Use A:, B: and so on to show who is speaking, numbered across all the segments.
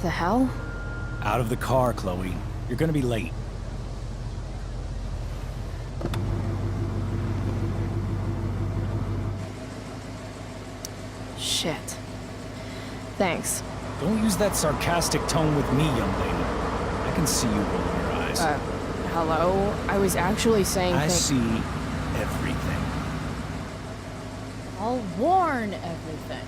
A: The hell?
B: Out of the car, Chloe. You're gonna be late.
A: Shit. Thanks.
B: Don't use that sarcastic tone with me, young lady. I can see you rolling your eyes.
A: Hello? I was actually saying
B: I see everything.
C: I'll warn everything.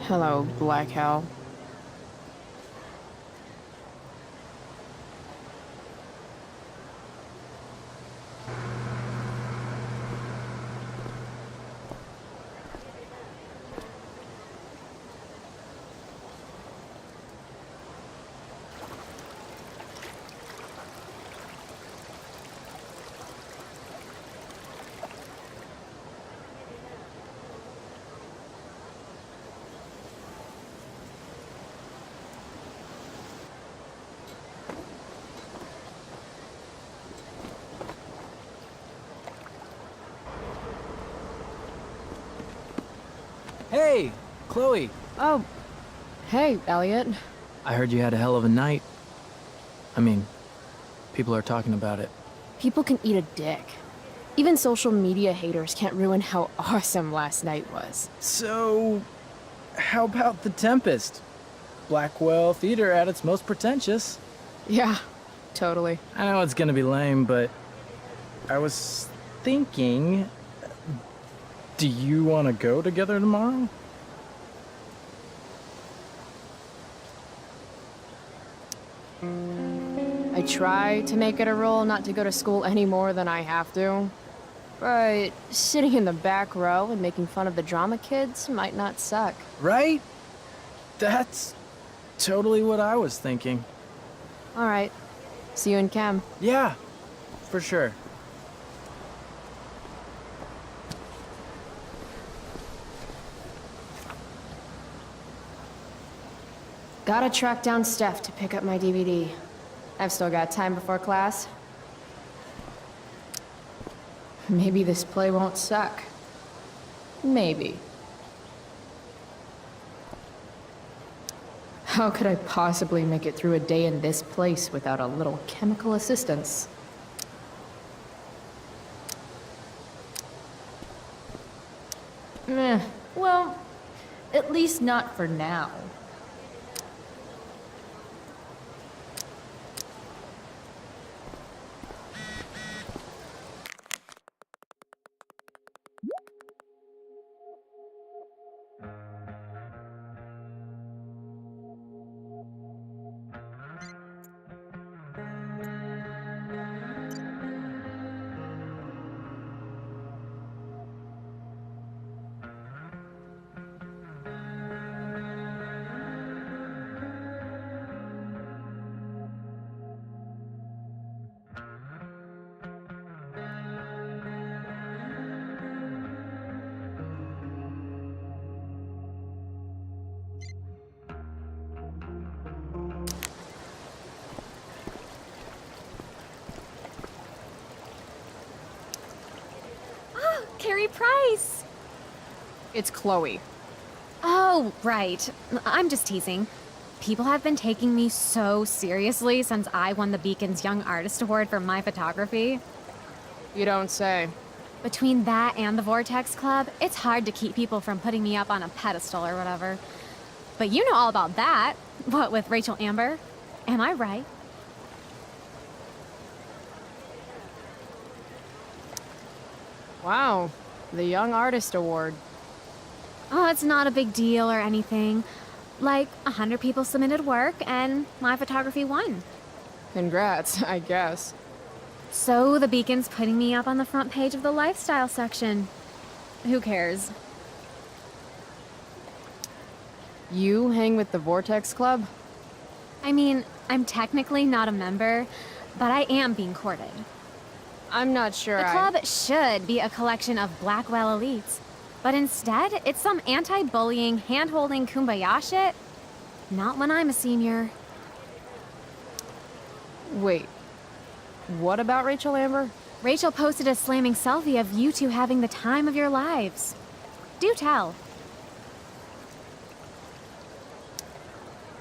A: Hello, Black Hell.
D: Hey, Chloe.
A: Oh. Hey, Elliot.
D: I heard you had a hell of a night. I mean, people are talking about it.
A: People can eat a dick. Even social media haters can't ruin how awesome last night was.
D: So, how about The Tempest? Blackwell Theater at its most pretentious.
A: Yeah, totally.
D: I know it's gonna be lame, but I was thinking, do you want to go together tomorrow?
A: I try to make it a rule not to go to school any more than I have to. But sitting in the back row and making fun of the drama kids might not suck.
D: Right? That's totally what I was thinking.
A: Alright. See you in chem.
D: Yeah, for sure.
A: Gotta track down Steph to pick up my DVD. I've still got time before class. Maybe this play won't suck. Maybe. How could I possibly make it through a day in this place without a little chemical assistance?
C: Meh. Well, at least not for now.
E: Carrie Price!
A: It's Chloe.
E: Oh, right. I'm just teasing. People have been taking me so seriously since I won the Beacon's Young Artist Award for my photography.
A: You don't say.
E: Between that and the Vortex Club, it's hard to keep people from putting me up on a pedestal or whatever. But you know all about that. What with Rachel Amber? Am I right?
A: Wow, the Young Artist Award.
E: Oh, it's not a big deal or anything. Like, 100 people submitted work, and my photography won.
A: Congrats, I guess.
E: So the Beacon's putting me up on the front page of the lifestyle section. Who cares?
A: You hang with the Vortex Club?
E: I mean, I'm technically not a member, but I am being courted.
A: I'm not sure
E: The club should be a collection of Blackwell elites, but instead, it's some anti-bullying, hand-holding kumbaya shit. Not when I'm a senior.
A: Wait. What about Rachel Amber?
E: Rachel posted a slamming selfie of you two having the time of your lives. Do tell.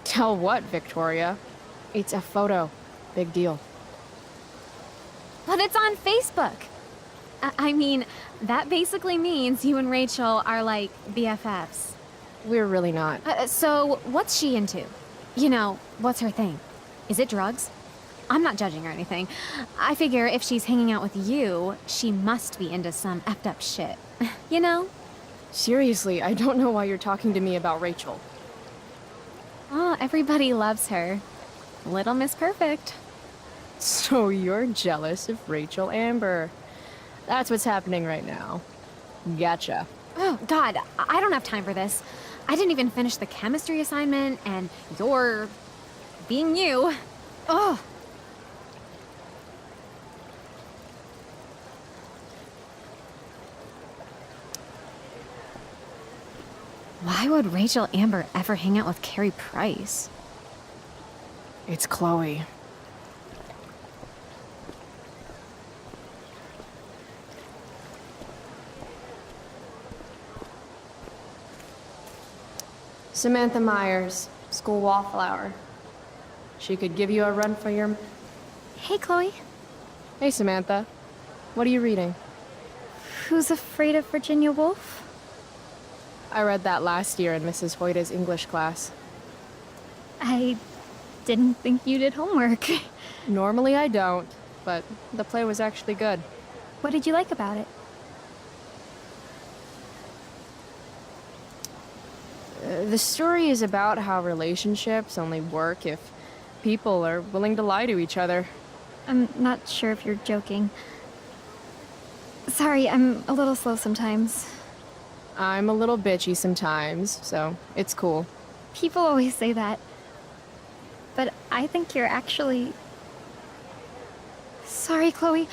A: Tell what, Victoria? It's a photo. Big deal.
E: But it's on Facebook. I mean, that basically means you and Rachel are like BFFs.
A: We're really not.
E: So, what's she into? You know, what's her thing? Is it drugs? I'm not judging or anything. I figure if she's hanging out with you, she must be into some effed up shit. You know?
A: Seriously, I don't know why you're talking to me about Rachel.
E: Oh, everybody loves her. Little Miss Perfect.
A: So you're jealous of Rachel Amber. That's what's happening right now. Gotcha.
E: Oh, God, I don't have time for this. I didn't even finish the chemistry assignment, and you're being you. Oh. Why would Rachel Amber ever hang out with Carrie Price?
A: It's Chloe. Samantha Myers, school wallflower. She could give you a run for your...
E: Hey, Chloe.
A: Hey, Samantha. What are you reading?
E: Who's Afraid of Virginia Woolf?
A: I read that last year in Mrs. Hoyta's English class.
E: I didn't think you did homework.
A: Normally I don't, but the play was actually good.
E: What did you like about it?
A: The story is about how relationships only work if people are willing to lie to each other.
F: I'm not sure if you're joking. Sorry, I'm a little slow sometimes.
A: I'm a little bitchy sometimes, so it's cool.
F: People always say that. But I think you're actually... Sorry, Chloe.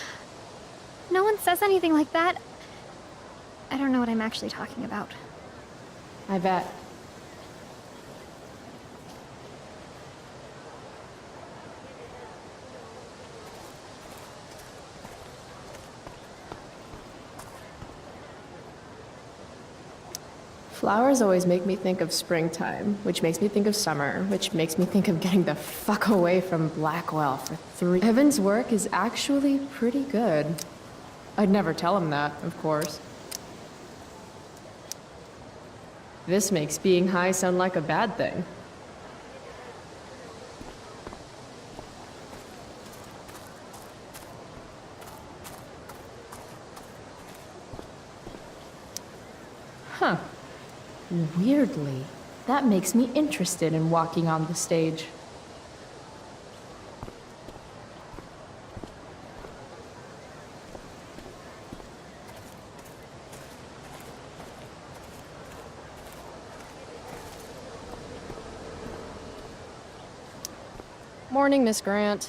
F: No one says anything like that. I don't know what I'm actually talking about.
A: I bet. Flowers always make me think of springtime, which makes me think of summer, which makes me think of getting the fuck away from Blackwell for 3... Evan's work is actually pretty good. I'd never tell him that, of course. This makes being high sound like a bad thing. Huh. Weirdly, that makes me interested in walking on the stage. Morning, Miss Grant.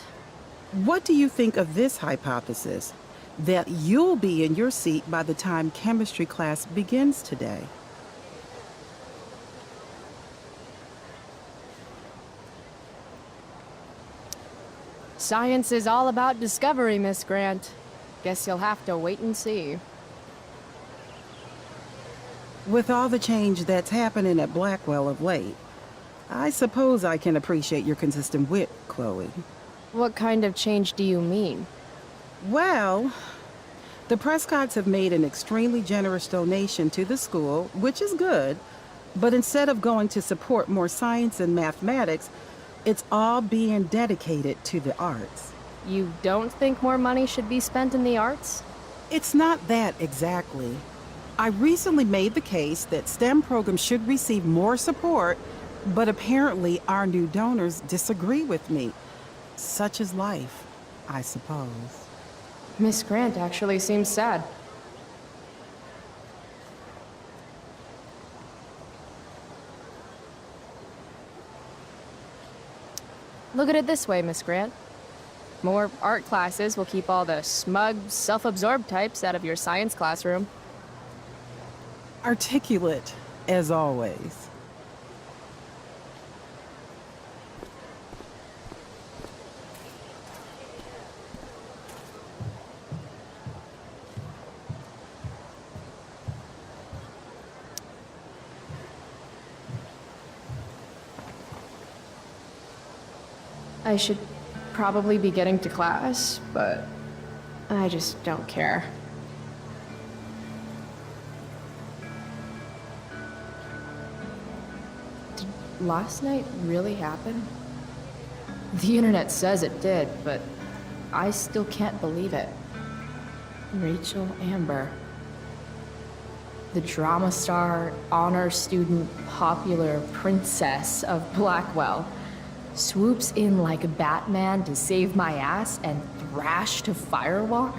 G: What do you think of this hypothesis? That you'll be in your seat by the time chemistry class begins today?
A: Science is all about discovery, Miss Grant. Guess you'll have to wait and see.
G: With all the change that's happening at Blackwell of late, I suppose I can appreciate your consistent wit, Chloe.
A: What kind of change do you mean?
G: Well, the Prescotts have made an extremely generous donation to the school, which is good, but instead of going to support more science and mathematics, it's all being dedicated to the arts.
A: You don't think more money should be spent in the arts?
G: It's not that exactly. I recently made the case that STEM programs should receive more support, but apparently our new donors disagree with me. Such is life, I suppose.
A: Miss Grant actually seems sad. Look at it this way, Miss Grant. More art classes will keep all the smug, self-absorbed types out of your science classroom.
G: Articulate, as always.
A: I should probably be getting to class, but I just don't care. Did last night really happen? The internet says it did, but I still can't believe it. Rachel Amber. The drama star, honor student, popular princess of Blackwell swoops in like Batman to save my ass and thrash to Firewalk?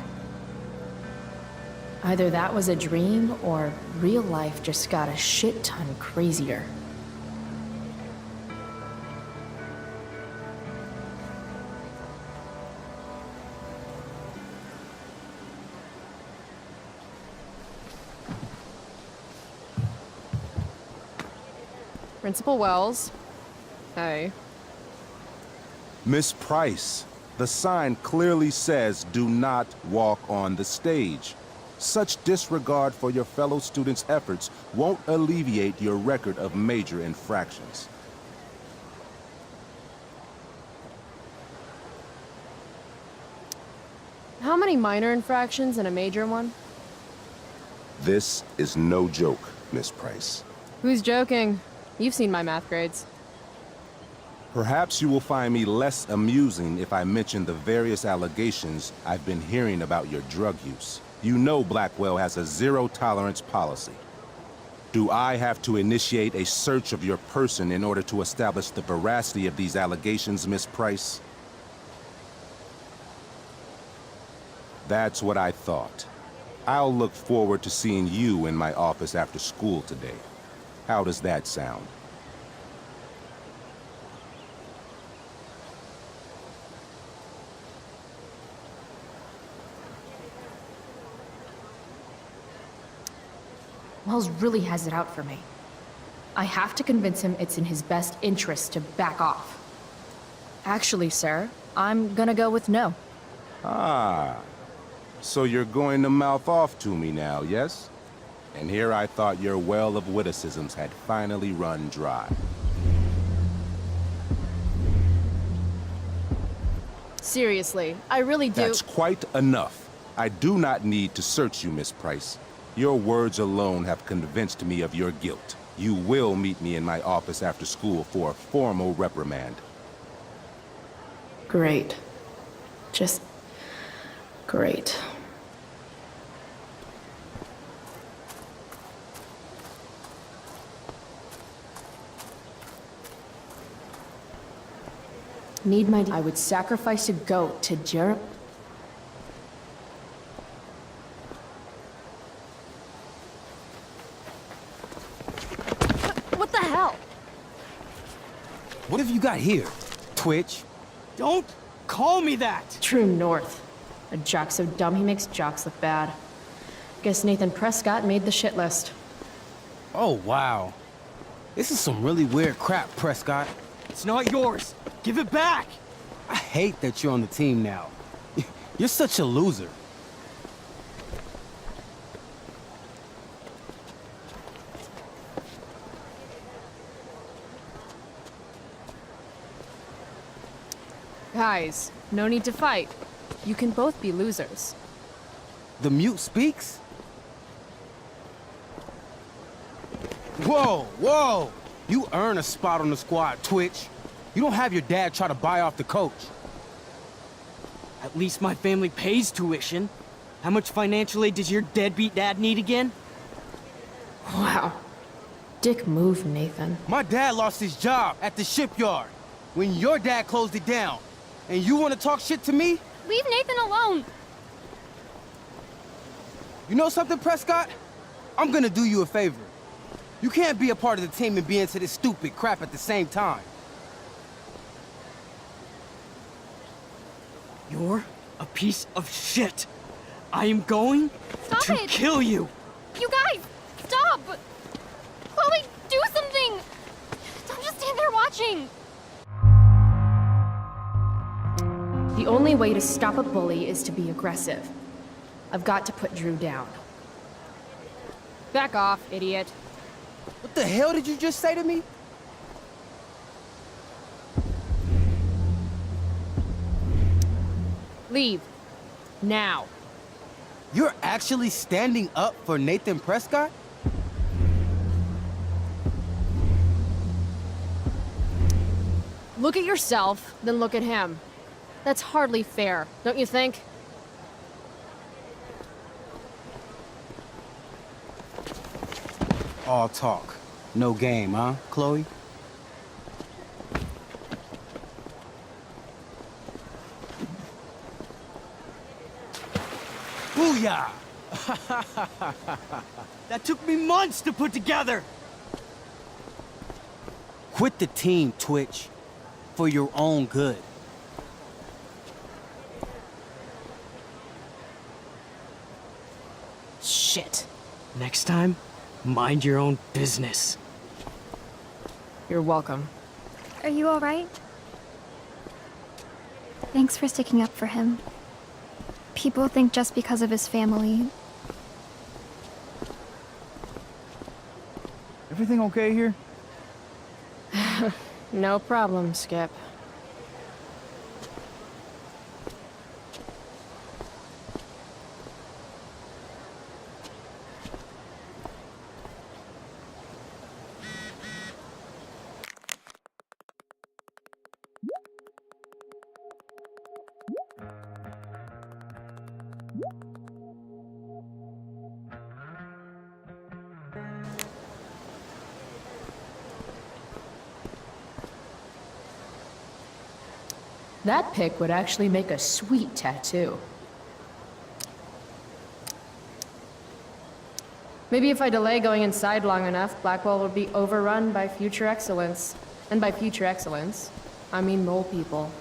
A: Either that was a dream or real life just got a shit ton crazier. Principal Wells. Hey.
H: Miss Price, the sign clearly says do not walk on the stage. Such disregard for your fellow students' efforts won't alleviate your record of major infractions.
A: How many minor infractions and a major one?
H: This is no joke, Miss Price.
A: Who's joking? You've seen my math grades.
H: Perhaps you will find me less amusing if I mention the various allegations I've been hearing about your drug use. You know Blackwell has a zero-tolerance policy. Do I have to initiate a search of your person in order to establish the veracity of these allegations, Miss Price? That's what I thought. I'll look forward to seeing you in my office after school today. How does that sound?
A: Wells really has it out for me. I have to convince him it's in his best interest to back off. Actually, sir, I'm gonna go with no.
H: Ah, so you're going to mouth off to me now, yes? And here I thought your well of witticisms had finally run dry.
A: Seriously, I really do.
H: That's quite enough. I do not need to search you, Miss Price. Your words alone have convinced me of your guilt. You will meet me in my office after school for a formal reprimand.
A: Great. Just great. Need my... I would sacrifice a goat to
C: What the hell?
I: What have you got here? Twitch?
J: Don't call me that!
A: True North. A jock so dumb he makes jocks look bad. Guess Nathan Prescott made the shit list.
I: Oh, wow. This is some really weird crap, Prescott.
J: It's not yours. Give it back!
I: I hate that you're on the team now. You're such a loser.
A: Guys, no need to fight. You can both be losers.
I: The mute speaks? Whoa, whoa! You earn a spot on the squad, Twitch. You don't have your dad try to buy off the coach.
J: At least my family pays tuition. How much financial aid does your deadbeat dad need again?
A: Wow. Dick move, Nathan.
I: My dad lost his job at the shipyard when your dad closed it down. And you want to talk shit to me?
F: Leave Nathan alone.
I: You know something, Prescott? I'm gonna do you a favor. You can't be a part of the team and be into this stupid crap at the same time.
J: You're a piece of shit. I am going
F: Stop
J: to
F: it!
J: kill you.
F: You guys, stop! Chloe, do something! Don't just stand there watching.
A: The only way to stop a bully is to be aggressive. I've got to put Drew down. Back off, idiot.
I: What the hell did you just say to me?
A: Leave. Now.
I: You're actually standing up for Nathan Prescott?
A: Look at yourself, then look at him. That's hardly fair, don't you think?
I: All talk, no game, huh, Chloe?
J: Booyah! That took me months to put together!
I: Quit the team, Twitch, for your own good.
A: Shit.
J: Next time, mind your own business.
A: You're welcome.
F: Are you alright? Thanks for sticking up for him. People think just because of his family.
B: Everything okay here?
A: No problem, Skip. That pick would actually make a sweet tattoo. Maybe if I delay going inside long enough, Blackwell will be overrun by future excellence. And by future excellence, I mean mole people.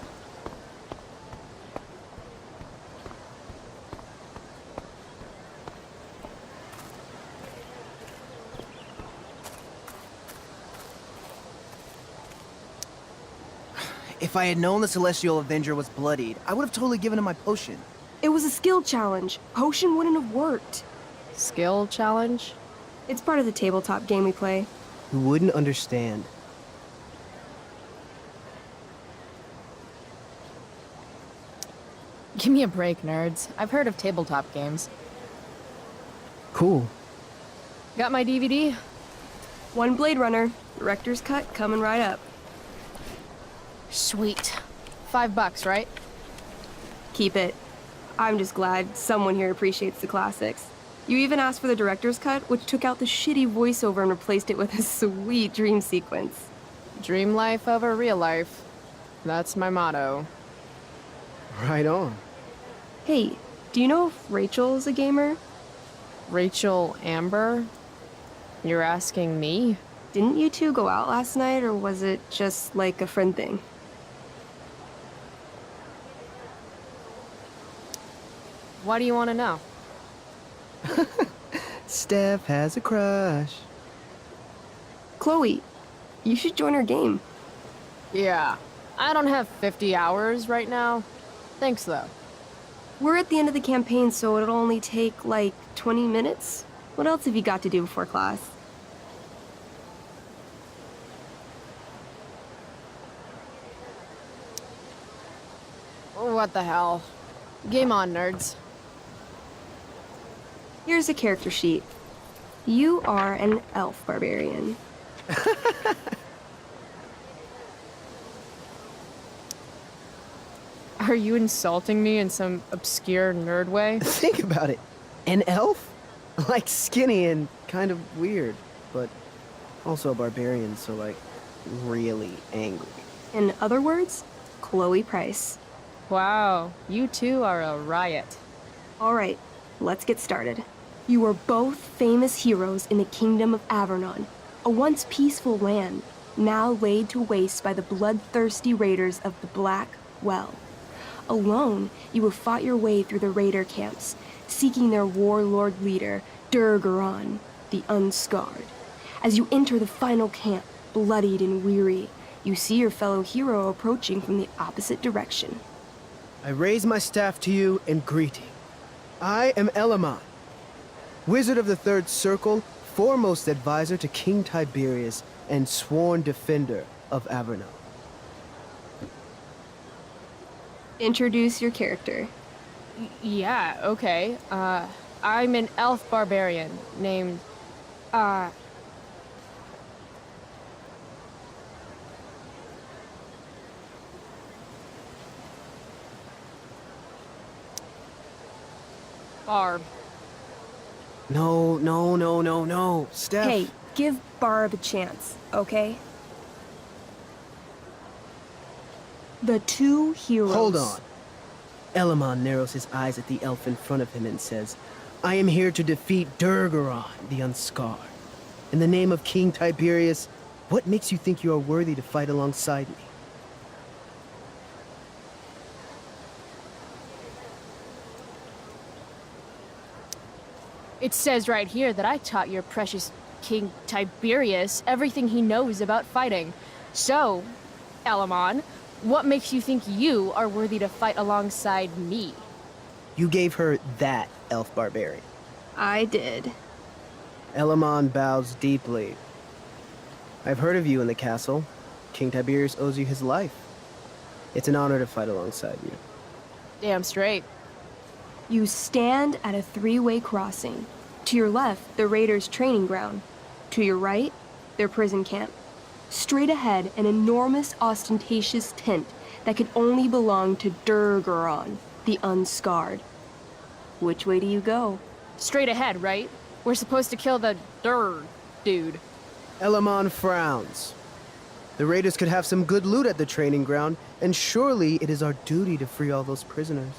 K: If I had known the Celestial Avenger was bloodied, I would have totally given him my potion.
L: It was a skill challenge. Potion wouldn't have worked.
A: Skill challenge?
L: It's part of the tabletop game we play.
K: You wouldn't understand.
A: Give me a break, nerds. I've heard of tabletop games.
K: Cool.
A: Got my DVD?
L: One Blade Runner, director's cut coming right up.
A: Sweet. $5, right?
L: Keep it. I'm just glad someone here appreciates the classics. You even asked for the director's cut, which took out the shitty voiceover and replaced it with a sweet dream sequence.
A: Dream life over real life. That's my motto.
K: Right on.
L: Hey, do you know if Rachel is a gamer?
A: Rachel Amber? You're asking me?
L: Didn't you two go out last night, or was it just like a friend thing?
A: Why do you want to know?
K: Steph has a crush.
L: Chloe, you should join our game.
A: Yeah. I don't have 50 hours right now. Thanks, though.
L: We're at the end of the campaign, so it'll only take, like, 20 minutes. What else have you got to do before class?
A: What the hell? Game on, nerds.
L: Here's a character sheet. You are an elf barbarian.
A: Are you insulting me in some obscure nerd way?
K: Think about it. An elf? Like skinny and kind of weird, but also a barbarian, so like really angry.
L: In other words, Chloe Price.
A: Wow, you two are a riot.
L: All right, let's get started. You are both famous heroes in the Kingdom of Avernon, a once peaceful land, now laid to waste by the bloodthirsty raiders of the Black Well. Alone, you have fought your way through the raider camps, seeking their warlord leader, Durgaron, the Unscarred. As you enter the final camp, bloodied and weary, you see your fellow hero approaching from the opposite direction.
K: I raise my staff to you in greeting. I am Elamon, Wizard of the Third Circle, foremost advisor to King Tiberius, and sworn defender of Avernon.
L: Introduce your character.
A: Yeah, okay. I'm an elf barbarian named, Barb.
K: No, Steph.
L: Hey, give Barb a chance, okay? The two heroes.
K: Hold on. Elamon narrows his eyes at the elf in front of him and says, I am here to defeat Durgaron, the Unscarred. In the name of King Tiberius, what makes you think you are worthy to fight alongside me?
A: It says right here that I taught your precious King Tiberius everything he knows about fighting. So, Elamon, what makes you think you are worthy to fight alongside me?
K: You gave her that elf barbarian.
L: I did.
K: Elamon bows deeply. I've heard of you in the castle. King Tiberius owes you his life. It's an honor to fight alongside you.
A: Damn straight.
L: You stand at a three-way crossing. To your left, the Raiders' training ground. To your right, their prison camp. Straight ahead, an enormous, ostentatious tent that could only belong to Durgaron, the Unscarred. Which way do you go?
A: Straight ahead, right? We're supposed to kill the dude.
K: Elamon frowns. The raiders could have some good loot at the training ground, and surely it is our duty to free all those prisoners.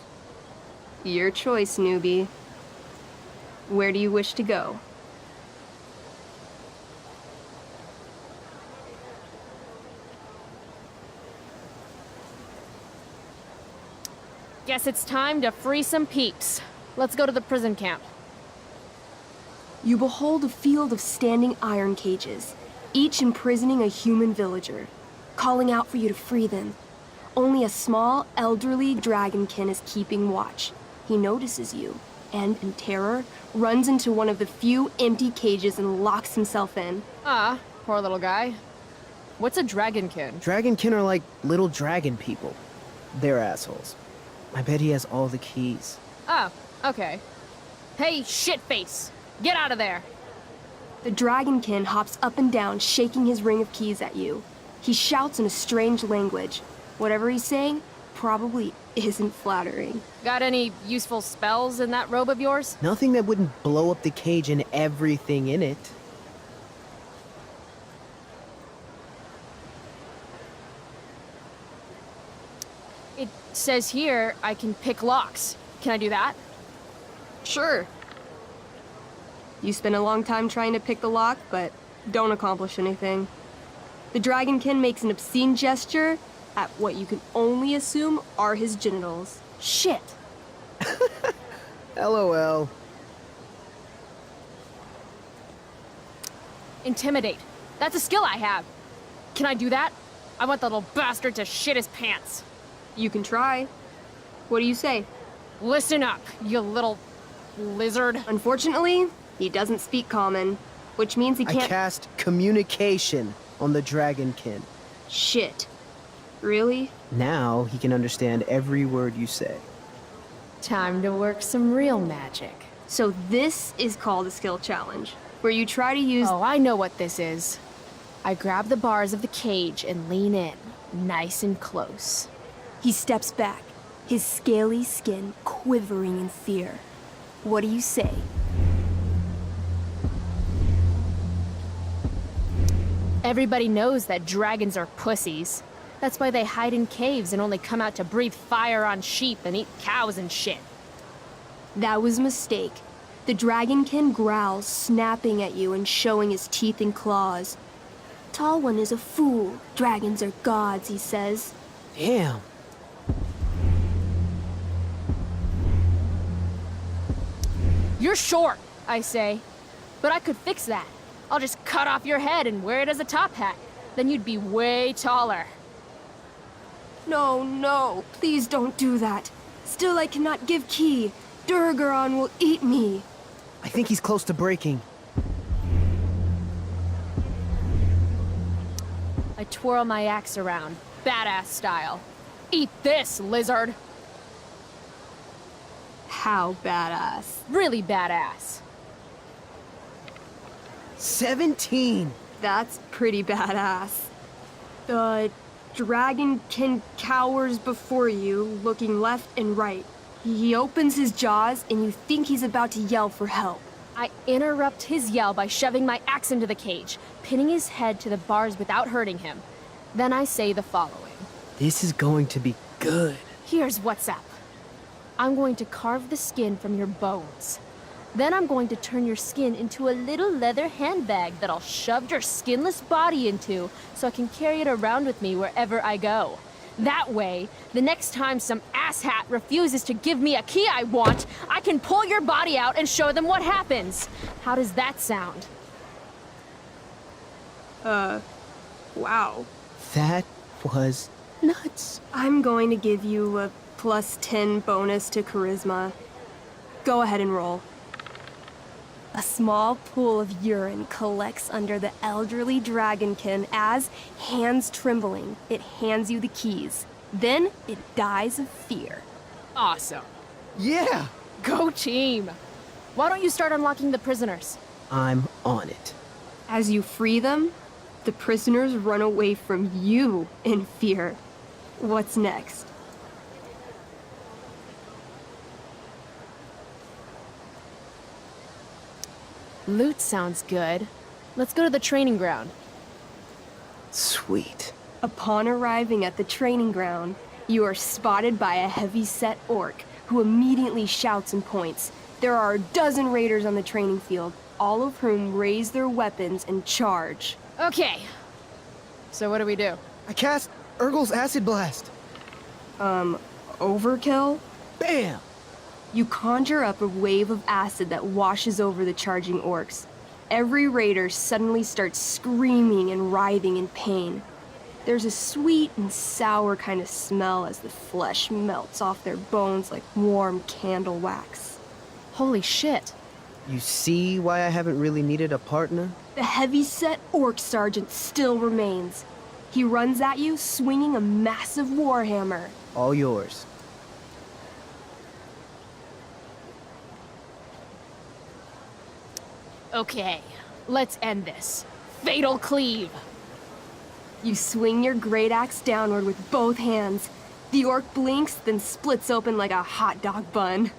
L: Your choice, newbie. Where do you wish to go?
A: Guess it's time to free some peeps. Let's go to the prison camp.
L: You behold a field of standing iron cages, each imprisoning a human villager, calling out for you to free them. Only a small, elderly dragonkin is keeping watch. He notices you, and in terror, runs into one of the few empty cages and locks himself in.
A: Ah, poor little guy. What's a dragonkin?
K: Dragonkin are like little dragon people. They're assholes. I bet he has all the keys.
A: Oh, okay. Hey, shitface! Get out of there!
L: The dragonkin hops up and down, shaking his ring of keys at you. He shouts in a strange language. Whatever he's saying probably isn't flattering.
A: Got any useful spells in that robe of yours?
K: Nothing that wouldn't blow up the cage and everything in it.
A: It says here I can pick locks. Can I do that?
L: Sure. You spend a long time trying to pick the lock, but don't accomplish anything. The dragonkin makes an obscene gesture at what you can only assume are his genitals.
A: Shit!
K: LOL.
A: Intimidate. That's a skill I have. Can I do that? I want the little bastard to shit his pants.
L: You can try. What do you say?
A: Listen up, you little lizard.
L: Unfortunately, he doesn't speak common, which means he can't—
K: I cast communication on the dragonkin.
L: Shit. Really?
K: Now he can understand every word you say.
A: Time to work some real magic.
L: So this is called a skill challenge, where you try to use—
A: Oh, I know what this is. I grab the bars of the cage and lean in, nice and close.
L: He steps back, his scaly skin quivering in fear. What do you say?
A: Everybody knows that dragons are pussies. That's why they hide in caves and only come out to breathe fire on sheep and eat cows and shit.
L: That was a mistake. The dragonkin growls, snapping at you and showing his teeth and claws. Tall One is a fool. Dragons are gods, he says.
K: Damn.
A: You're short, I say. But I could fix that. I'll just cut off your head and wear it as a top hat. Then you'd be way taller.
L: No, no, please don't do that. Still, I cannot give key. Durgaron will eat me.
K: I think he's close to breaking.
A: I twirl my axe around, badass style. Eat this, lizard!
L: How badass.
C: Really badass.
K: 17!
L: That's pretty badass. The dragonkin cowers before you, looking left and right. He opens his jaws, and you think he's about to yell for help.
C: I interrupt his yell by shoving my axe into the cage, pinning his head to the bars without hurting him. Then I say the following.
K: This is going to be good.
C: Here's what's up. I'm going to carve the skin from your bones. Then I'm going to turn your skin into a little leather handbag that I'll shove your skinless body into so I can carry it around with me wherever I go. That way, the next time some asshat refuses to give me a key I want, I can pull your body out and show them what happens. How does that sound?
L: Wow.
K: That was nuts.
L: I'm going to give you a +10 bonus to charisma. Go ahead and roll. A small pool of urine collects under the elderly dragonkin as, hands trembling, it hands you the keys. Then it dies of fear.
C: Awesome.
K: Yeah!
C: Go team! Why don't you start unlocking the prisoners?
K: I'm on it.
L: As you free them, the prisoners run away from you in fear. What's next?
C: Loot sounds good. Let's go to the training ground.
K: Sweet.
L: Upon arriving at the training ground, you are spotted by a heavy-set orc who immediately shouts and points. There are a dozen raiders on the training field, all of whom raise their weapons and charge.
C: Okay. So what do we do?
K: I cast Urgel's Acid Blast.
L: Overkill?
K: Bam!
L: You conjure up a wave of acid that washes over the charging orcs. Every raider suddenly starts screaming and writhing in pain. There's a sweet and sour kind of smell as the flesh melts off their bones like warm candle wax.
C: Holy shit.
K: You see why I haven't really needed a partner?
L: The heavy-set orc sergeant still remains. He runs at you, swinging a massive warhammer.
K: All yours.
C: Okay, let's end this. Fatal cleave!
L: You swing your great axe downward with both hands. The orc blinks, then splits open like a hot dog bun.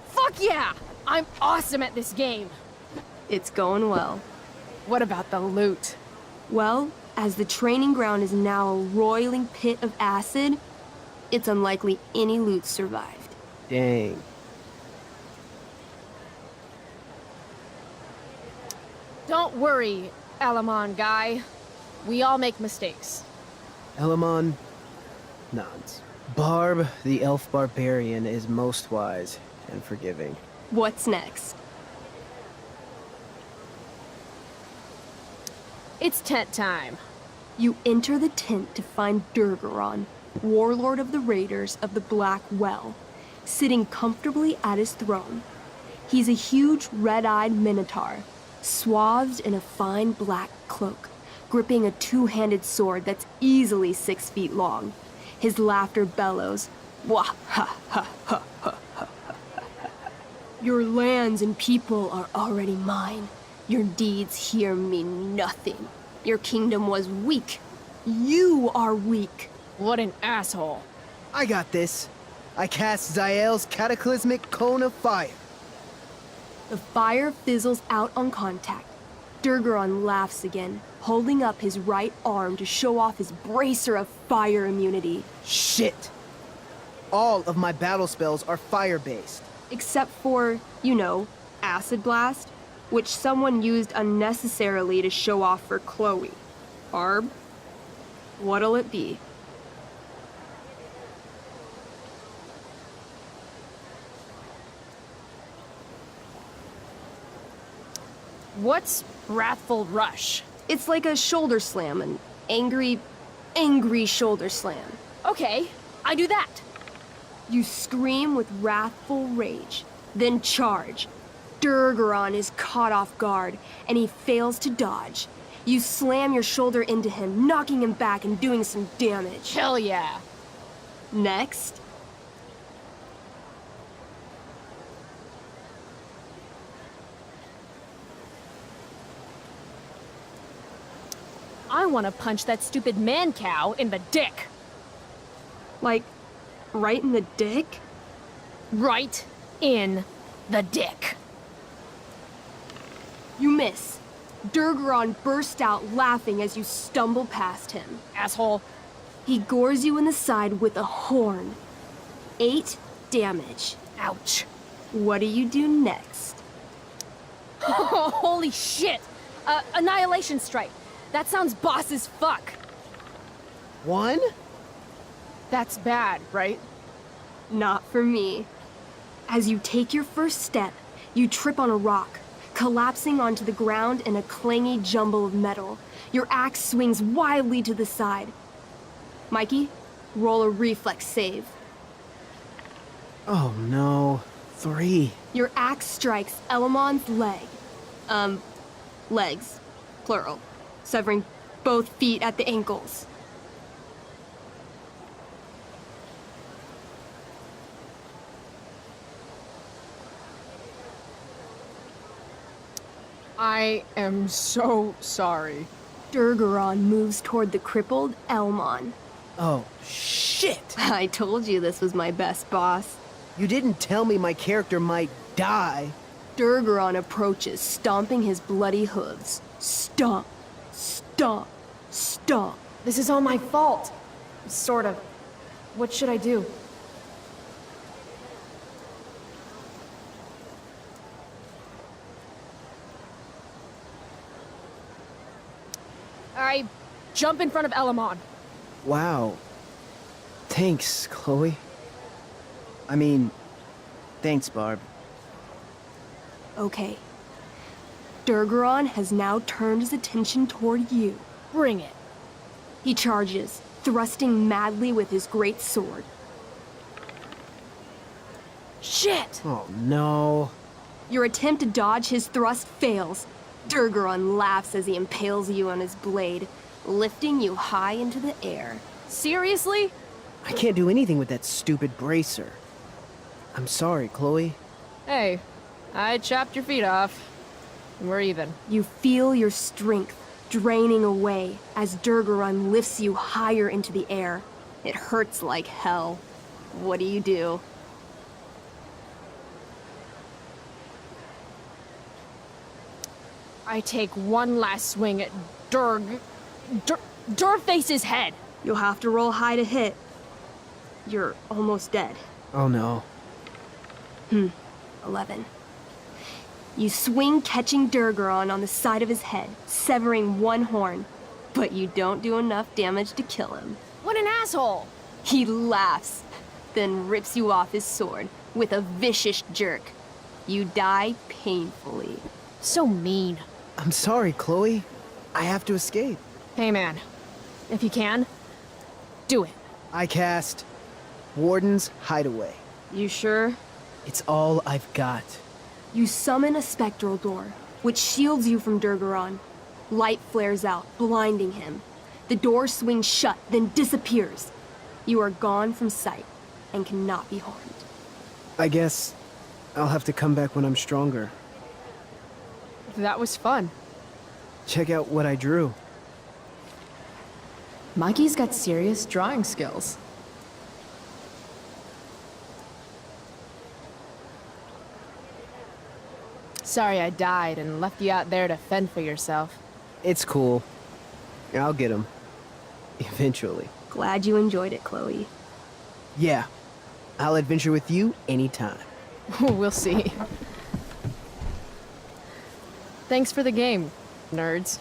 C: Fuck yeah! I'm awesome at this game!
L: It's going well.
C: What about the loot?
L: Well, as the training ground is now a roiling pit of acid, it's unlikely any loot survived.
K: Dang.
C: Don't worry, Alamon guy. We all make mistakes.
K: Elamon nods. Barb, the elf barbarian, is most wise and forgiving.
L: What's next?
C: It's tent time.
L: You enter the tent to find Durgaron, warlord of the Raiders of the Black Well, sitting comfortably at his throne. He's a huge red-eyed minotaur, swathed in a fine black cloak, gripping a two-handed sword that's easily 6 feet long. His laughter bellows, wah ha ha ha ha ha. Your lands and people are already mine. Your deeds here mean nothing. Your kingdom was weak. You are weak.
C: What an asshole.
K: I got this. I cast Zael's cataclysmic cone of fire.
L: The fire fizzles out on contact. Durgaron laughs again, holding up his right arm to show off his bracer of fire immunity.
K: Shit! All of my battle spells are fire-based.
L: Except for, you know, Acid Blast, which someone used unnecessarily to show off for Chloe. Barb, what'll it be?
C: What's Wrathful Rush?
L: It's like a shoulder slam, an angry shoulder slam.
C: Okay, I do that.
L: You scream with wrathful rage, then charge. Durgaron is caught off guard, and he fails to dodge. You slam your shoulder into him, knocking him back and doing some damage.
C: Hell yeah.
L: Next.
C: I want to punch that stupid man cow in the dick.
L: Like, right in the dick?
C: Right in the dick.
L: You miss. Durgaron burst out laughing as you stumble past him.
C: Asshole.
L: He gores you in the side with a horn. 8 damage.
C: Ouch.
L: What do you do next?
C: Oh, holy shit! Annihilation Strike. That sounds boss as fuck.
K: 1?
A: That's bad, right?
L: Not for me. As you take your first step, you trip on a rock, collapsing onto the ground in a clangy jumble of metal. Your axe swings wildly to the side. Mikey, roll a reflex save.
K: Oh no. 3.
L: Your axe strikes Elamon's leg. Legs. Plural. Severing both feet at the ankles.
A: I am so sorry.
L: Durgaron moves toward the crippled Elmon.
K: Oh, shit!
L: I told you this was my best boss.
K: You didn't tell me my character might die.
L: Durgaron approaches, stomping his bloody hooves. Stomp, stomp, stomp.
A: This is all my fault. Sort of. What should I do?
C: I jump in front of Elamon.
K: Wow. Thanks, Chloe. I mean, thanks, Barb.
L: Okay. Durgaron has now turned his attention toward you.
C: Bring it.
L: He charges, thrusting madly with his great sword.
C: Shit!
K: Oh no.
L: Your attempt to dodge his thrust fails. Durgaron laughs as he impales you on his blade, lifting you high into the air.
C: Seriously?
K: I can't do anything with that stupid bracer. I'm sorry, Chloe.
A: Hey, I chopped your feet off. We're even.
L: You feel your strength draining away as Durgaron lifts you higher into the air. It hurts like hell. What do?
C: I take one last swing at Durface's head.
L: You'll have to roll high to hit. You're almost dead.
K: Oh no.
L: 11. You swing, catching Durgaron on the side of his head, severing one horn. But you don't do enough damage to kill him.
C: What an asshole!
L: He laughs, then rips you off his sword with a vicious jerk. You die painfully.
C: So mean.
K: I'm sorry, Chloe. I have to escape.
C: Hey man, if you can, do it.
K: I cast Warden's Hideaway.
L: You sure?
K: It's all I've got.
L: You summon a spectral door, which shields you from Durgaron. Light flares out, blinding him. The door swings shut, then disappears. You are gone from sight and cannot be harmed.
K: I guess I'll have to come back when I'm stronger.
A: That was fun.
K: Check out what I drew.
A: Mikey's got serious drawing skills. Sorry I died and left you out there to fend for yourself.
K: It's cool. I'll get him. Eventually.
L: Glad you enjoyed it, Chloe.
K: Yeah. I'll adventure with you anytime.
A: We'll see. Thanks for the game, nerds.